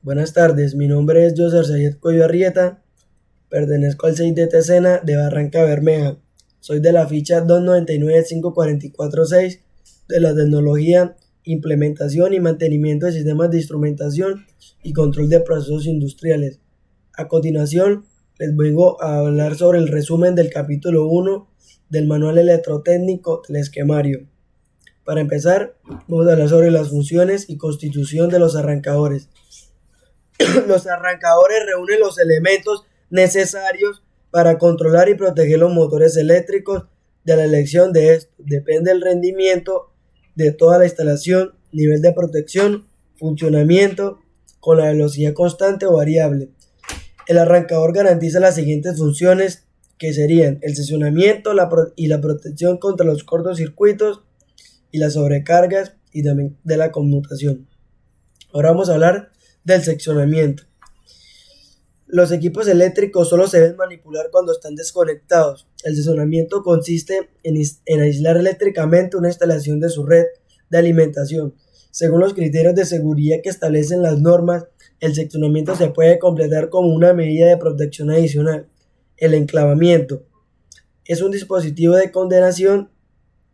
Buenas tardes, mi nombre es José Sayed Cuello Arrieta, pertenezco al 6D Tesena de Barranca Bermeja. Soy de la ficha 299-5446 de la tecnología, implementación y mantenimiento de sistemas de instrumentación y control de procesos industriales. A continuación, les vengo a hablar sobre el resumen del capítulo 1 del manual electrotécnico del esquemario. Para empezar, vamos a hablar sobre las funciones y constitución de los arrancadores. Los arrancadores reúnen los elementos necesarios para controlar y proteger los motores eléctricos. De la elección de estos depende el rendimiento de toda la instalación, nivel de protección, funcionamiento con la velocidad constante o variable. El arrancador garantiza las siguientes funciones, que serían el seccionamiento y la protección contra los cortocircuitos y las sobrecargas, y también de la conmutación. Ahora vamos a hablar del seccionamiento. Los equipos eléctricos solo se deben manipular cuando están desconectados. El seccionamiento consiste en aislar eléctricamente una instalación de su red de alimentación. Según los criterios de seguridad que establecen las normas, el seccionamiento se puede completar como una medida de protección adicional. El enclavamiento es un dispositivo de condenación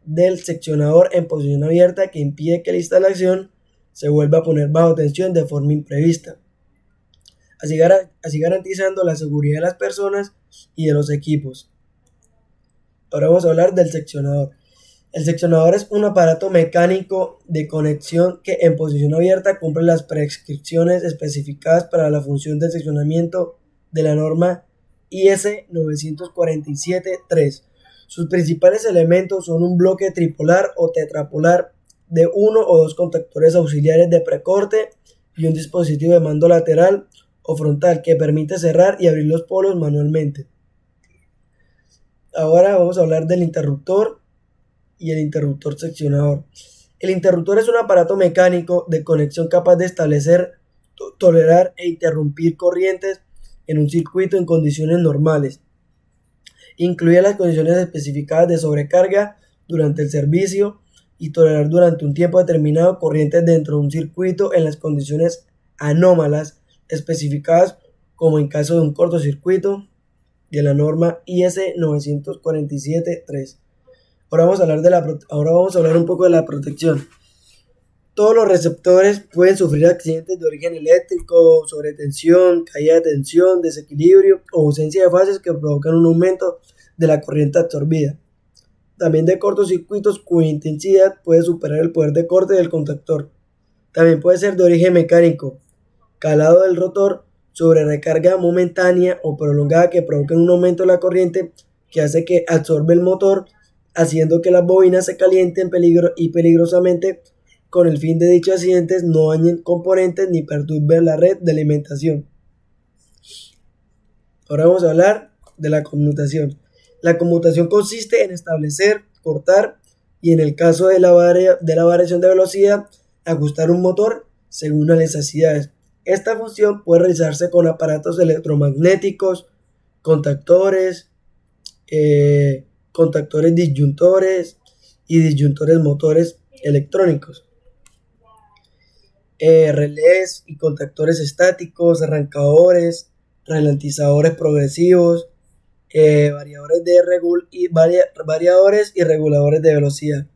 del seccionador en posición abierta que impide que la instalación se vuelva a poner bajo tensión de forma imprevista, así garantizando la seguridad de las personas y de los equipos. Ahora vamos a hablar del seccionador. El seccionador es un aparato mecánico de conexión que en posición abierta cumple las prescripciones especificadas para la función de seccionamiento de la norma IS 947-3. Sus principales elementos son un bloque tripolar o tetrapolar de uno o dos contactores auxiliares de precorte y un dispositivo de mando lateral o frontal que permite cerrar y abrir los polos manualmente. Ahora vamos a hablar del interruptor y el interruptor seccionador. El interruptor es un aparato mecánico de conexión capaz de establecer, tolerar e interrumpir corrientes en un circuito en condiciones normales. Incluye las condiciones especificadas de sobrecarga durante el servicio y tolerar durante un tiempo determinado corrientes dentro de un circuito en las condiciones anómalas especificadas, como en caso de un cortocircuito de la norma IS 947-3. Ahora vamos a hablar un poco de la protección. Todos los receptores pueden sufrir accidentes de origen eléctrico, sobretensión, caída de tensión, desequilibrio o ausencia de fases que provocan un aumento de la corriente absorbida. También de cortocircuitos cuya intensidad puede superar el poder de corte del contactor. También puede ser de origen mecánico, calado del rotor, sobre recarga momentánea o prolongada que provoquen un aumento de la corriente que hace que absorbe el motor, haciendo que las bobinas se calienten peligrosamente, con el fin de dichos accidentes no dañen componentes ni perturben la red de alimentación. Ahora vamos a hablar de la conmutación. La conmutación consiste en establecer, cortar y en el caso de la variación de velocidad, ajustar un motor según las necesidades. Esta función puede realizarse con aparatos electromagnéticos, contactores, contactores disyuntores y disyuntores motores electrónicos. Relés y contactores estáticos, arrancadores, ralentizadores progresivos, variadores y reguladores de velocidad.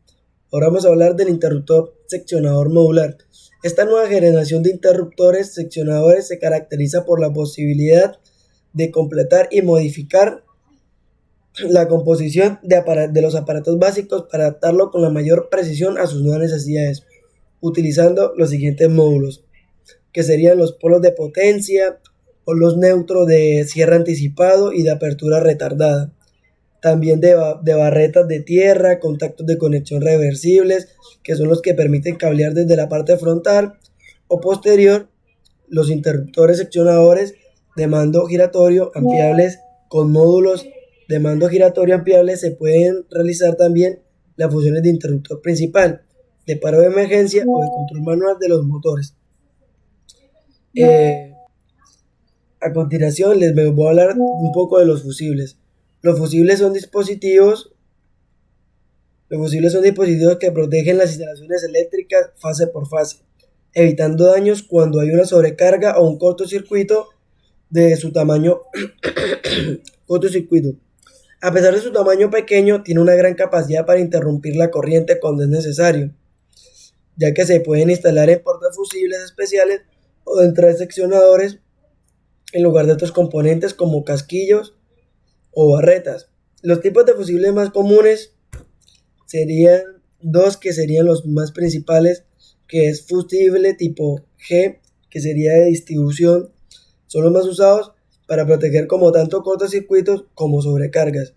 Ahora vamos a hablar del interruptor seccionador modular. Esta nueva generación de interruptores seccionadores se caracteriza por la posibilidad de completar y modificar la composición de los aparatos básicos para adaptarlo con la mayor precisión a sus nuevas necesidades, utilizando los siguientes módulos, que serían los polos de potencia o los neutros de cierre anticipado y de apertura retardada. También de barretas de tierra, contactos de conexión reversibles, que son los que permiten cablear desde la parte frontal o posterior, los interruptores seccionadores de mando giratorio ampliables con módulos de mando giratorio ampliables. Se pueden realizar también las funciones de interruptor principal, de paro de emergencia o de control manual de los motores. A continuación les voy a hablar un poco de los fusibles. Los fusibles son dispositivos que protegen las instalaciones eléctricas fase por fase. evitando daños cuando hay una sobrecarga o un cortocircuito de su tamaño. Cortocircuito. A pesar de su tamaño pequeño, tiene una gran capacidad para interrumpir la corriente cuando es necesario, ya que se pueden instalar en portafusibles especiales o dentro de seccionadores en lugar de otros componentes como casquillos o barretas. Los tipos de fusibles más comunes serían dos, que serían los más principales, que es fusible tipo G, que sería de distribución, son los más usados para proteger como tanto cortocircuitos como sobrecargas.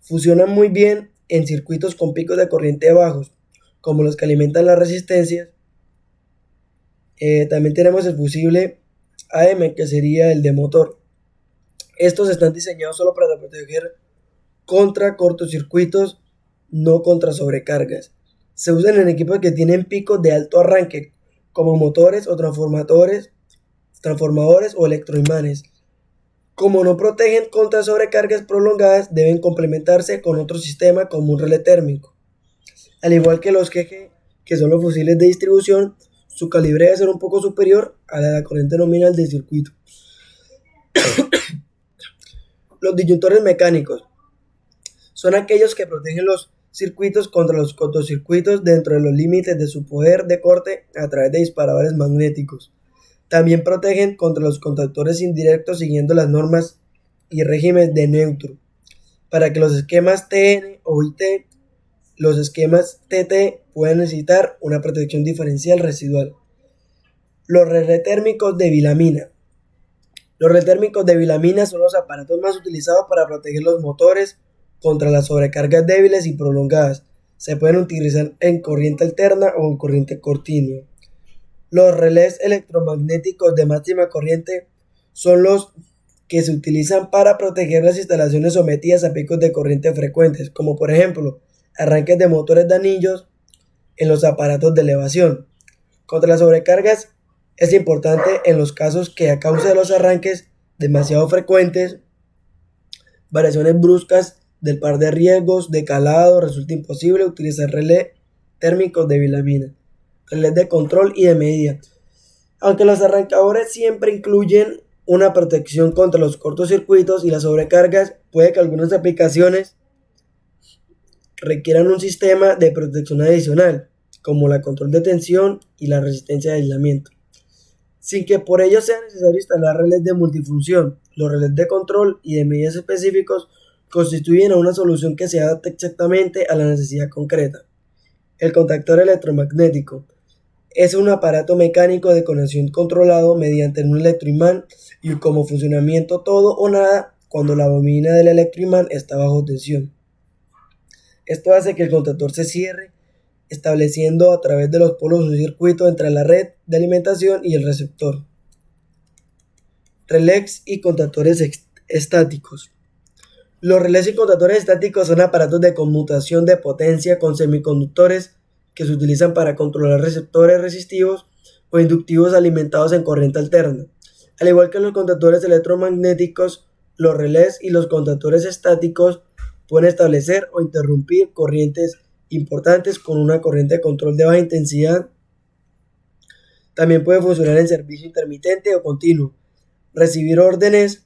Funcionan muy bien en circuitos con picos de corriente bajos, como los que alimentan las resistencias. También tenemos el fusible AM, que sería el de motor. Estos están diseñados solo para proteger contra cortocircuitos, no contra sobrecargas. Se usan en equipos que tienen picos de alto arranque, como motores o transformadores o electroimanes. Como no protegen contra sobrecargas prolongadas, deben complementarse con otro sistema como un relé térmico. Al igual que los GG, que son los fusibles de distribución, su calibre debe ser un poco superior a la de la corriente nominal del circuito. Los disyuntores mecánicos son aquellos que protegen los circuitos contra los cortocircuitos dentro de los límites de su poder de corte a través de disparadores magnéticos. También protegen contra los contactores indirectos siguiendo las normas y regímenes de neutro. Para que los esquemas TN o IT, los esquemas TT pueden necesitar una protección diferencial residual. Los relés térmicos de bilamina. Los relés térmicos de bilamina son los aparatos más utilizados para proteger los motores contra las sobrecargas débiles y prolongadas. Se pueden utilizar en corriente alterna o en corriente continua. Los relés electromagnéticos de máxima corriente son los que se utilizan para proteger las instalaciones sometidas a picos de corriente frecuentes, como por ejemplo arranques de motores de anillos en los aparatos de elevación. Contra las sobrecargas es importante en los casos que a causa de los arranques demasiado frecuentes, variaciones bruscas del par de riesgos de calado, resulta imposible utilizar relés térmicos de bilamina, relés de control y de medida. Aunque los arrancadores siempre incluyen una protección contra los cortocircuitos y las sobrecargas, puede que algunas aplicaciones requieran un sistema de protección adicional, como la control de tensión y la resistencia de aislamiento, sin que por ello sea necesario instalar relés de multifunción. Los relés de control y de medidas específicos constituyen una solución que se adapta exactamente a la necesidad concreta. El contactor electromagnético es un aparato mecánico de conexión controlado mediante un electroimán y como funcionamiento todo o nada cuando la bobina del electroimán está bajo tensión. Esto hace que el contactor se cierre, estableciendo a través de los polos un circuito entre la red de alimentación y el receptor. Relés y contactores estáticos. Los relés y contactores estáticos son aparatos de conmutación de potencia con semiconductores que se utilizan para controlar receptores resistivos o inductivos alimentados en corriente alterna. Al igual que los contactores electromagnéticos, los relés y los contactores estáticos pueden establecer o interrumpir corrientes importantes con una corriente de control de baja intensidad. También puede funcionar en servicio intermitente o continuo, recibir órdenes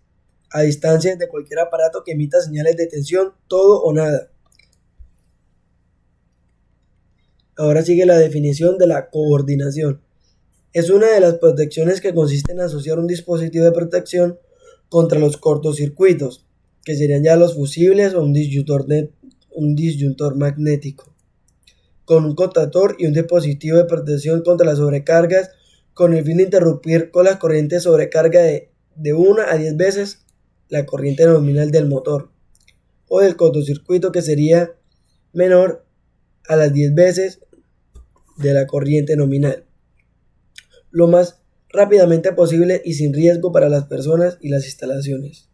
a distancia de cualquier aparato que emita señales de tensión, todo o nada. Ahora sigue la definición de la coordinación. Es una de las protecciones que consiste en asociar un dispositivo de protección contra los cortocircuitos, que serían ya los fusibles o un disyuntor magnético, con un contactor y un dispositivo de protección contra las sobrecargas, con el fin de interrumpir con las corrientes sobrecarga de 1 a 10 veces la corriente nominal del motor, o del cortocircuito, que sería menor a las 10 veces de la corriente nominal, lo más rápidamente posible y sin riesgo para las personas y las instalaciones.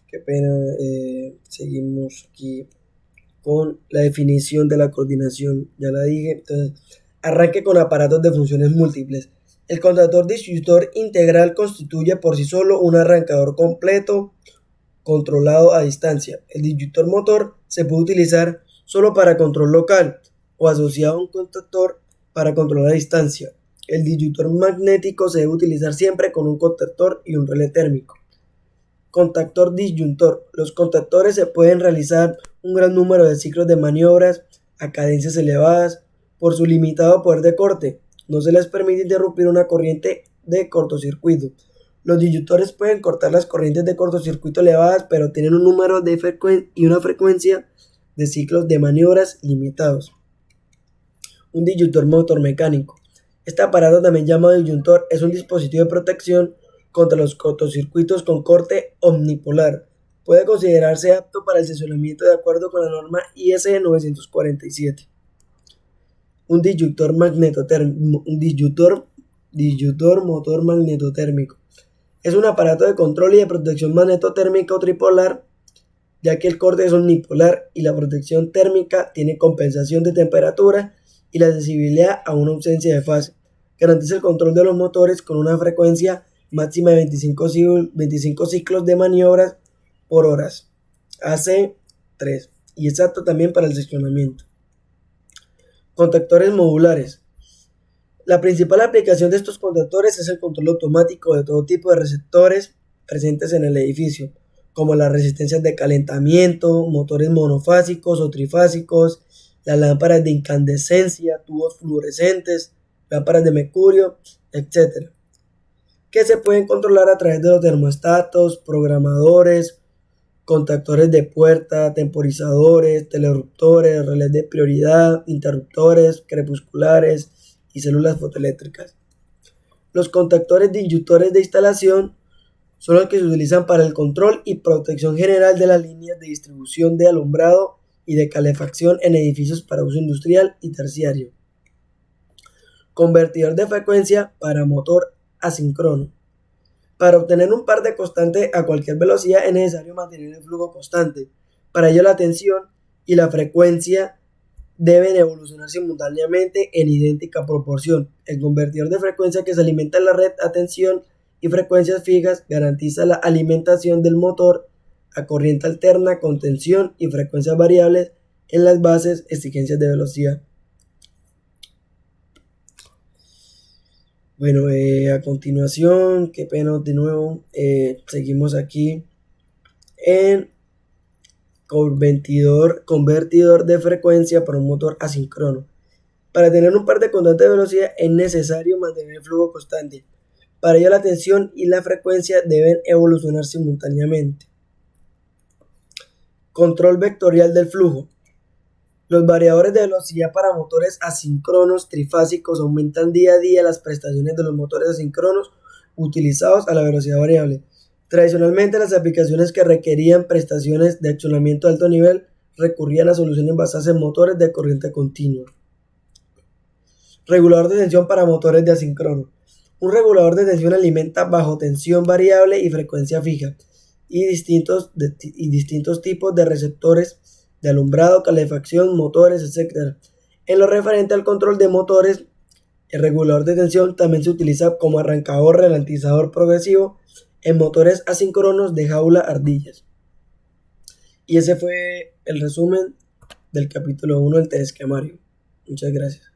Qué pena, seguimos aquí con la definición de la coordinación, ya la dije. Entonces, arranque con aparatos de funciones múltiples. El contactor disyuntor integral constituye por sí solo un arrancador completo controlado a distancia. El disyuntor motor se puede utilizar solo para control local o asociado a un contactor para control a distancia. El disyuntor magnético se debe utilizar siempre con un contactor y un relé térmico. Contactor disyuntor. Los contactores se pueden realizar un gran número de ciclos de maniobras a cadencias elevadas. Por su limitado poder de corte, no se les permite interrumpir una corriente de cortocircuito. Los disyuntores pueden cortar las corrientes de cortocircuito elevadas, pero tienen un número de y una frecuencia de ciclos de maniobras limitados. Un disyuntor motor mecánico. Este aparato, también llamado disyuntor, es un dispositivo de protección contra los cortocircuitos con corte omnipolar. Puede considerarse apto para el seccionamiento de acuerdo con la norma IS 947. Un disyuntor motor magnetotérmico. Es un aparato de control y de protección magnetotérmica o tripolar, ya que el corte es omnipolar y la protección térmica tiene compensación de temperatura y la sensibilidad a una ausencia de fase. Garantiza el control de los motores con una frecuencia máxima de 25 ciclos de maniobras por horas, AC3, y es apto también para el seccionamiento. Contactores modulares. La principal aplicación de estos contactores es el control automático de todo tipo de receptores presentes en el edificio, como las resistencias de calentamiento, motores monofásicos o trifásicos, las lámparas de incandescencia, tubos fluorescentes, lámparas de mercurio, etc., que se pueden controlar a través de los termostatos, programadores, contactores de puerta, temporizadores, telerruptores, relés de prioridad, interruptores, crepusculares y células fotoeléctricas. Los contactores disyuntores de instalación son los que se utilizan para el control y protección general de las líneas de distribución de alumbrado y de calefacción en edificios para uso industrial y terciario. Convertidor de frecuencia para motor asíncrono. Para obtener un par de constante a cualquier velocidad es necesario mantener el flujo constante. Para ello la tensión y la frecuencia deben evolucionar simultáneamente en idéntica proporción. El convertidor de frecuencia que se alimenta en la red a tensión y frecuencias fijas garantiza la alimentación del motor a corriente alterna con tensión y frecuencias variables en las bases exigencias de velocidad. Bueno, a continuación, qué pena de nuevo, seguimos aquí en convertidor de frecuencia para un motor asíncrono. Para tener un par de constantes de velocidad es necesario mantener el flujo constante. Para ello la tensión y la frecuencia deben evolucionar simultáneamente. Control vectorial del flujo. Los variadores de velocidad para motores asíncronos trifásicos aumentan día a día las prestaciones de los motores asíncronos utilizados a la velocidad variable. Tradicionalmente, las aplicaciones que requerían prestaciones de accionamiento de alto nivel recurrían a soluciones basadas en motores de corriente continua. Regulador de tensión para motores de asíncrono. Un regulador de tensión alimenta bajo tensión variable y frecuencia fija y distintos tipos de receptores de alumbrado, calefacción, motores, etc. En lo referente al control de motores, el regulador de tensión también se utiliza como arrancador ralentizador progresivo en motores asíncronos de jaula ardillas. Y ese fue el resumen del capítulo 1 del test esquemario. Muchas gracias.